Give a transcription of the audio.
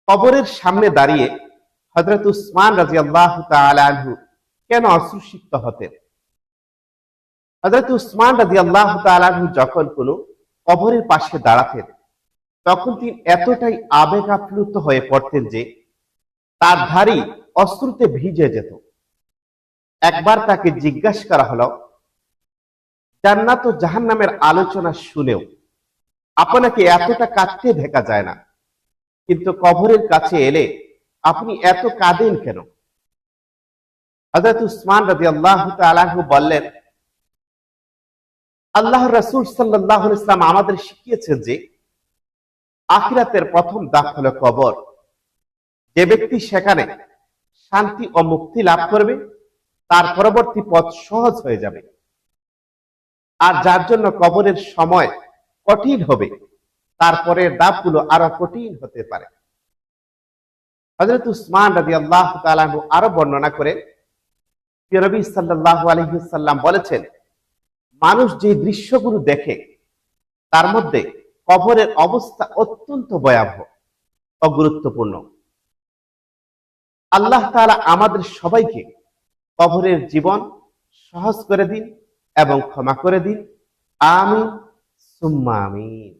কবরের সামনে দাঁড়িয়ে হযরত উসমান রাদিয়াল্লাহু তাআলা আনহু কেন অশ্রুসিক্ত হতেন? হযরত উসমান রাদিয়াল্লাহু তাআলা আনহু যখন কোনো কবরের পাশে দাঁড়াতেন, তখন তিনি এতটাই আবেগ আপ্লুত হয়ে পড়তেন যে তার দাড়ি অশ্রুতে ভিজে যেত। একবার তাকে জিজ্ঞাসা করা হলো, জান্নাত ও জাহান্নামের আলোচনা শুনেও আপনাকে এতটা কাঁদতে দেখা যায় না, কিন্তু কবরের কাছে এলে আপনি এত কাঁদেন কেন? হযরত উসমান রাদিয়াল্লাহু তাআলা আনহু বললেন, আল্লাহর রাসূল সাল্লাল্লাহু আলাইহি ওয়াসাল্লাম আমাদের শিখিয়েছেন যে আখিরাতের প্রথম ধাপ হলো কবর। যে ব্যক্তি সেখানে শান্তি ও মুক্তি লাভ করবে, তার পরবর্তী পথ সহজ হয়ে যাবে। আর যার জন্য কবরের সময় কঠিন হবে, তারপরের ধাপগুলো আরো কঠিন হতে পারে। হযরত উসমান রাদিয়াল্লাহু তাআলা আনহু আরো বর্ণনা করে নবী সাল্লাল্লাহু আলাইহি ওয়াসাল্লাম বলেছেন, মানুষ যে দৃশ্যগুলো দেখে তার মধ্যে কবরের অবস্থা অত্যন্ত ভয়াবহ ও গুরুত্বপূর্ণ। আল্লাহ তাআলা আমাদের সবাইকে কবরের জীবন সহজ করে দিন এবং ক্ষমা করে দিন। আমিন সুম্মা আমিন।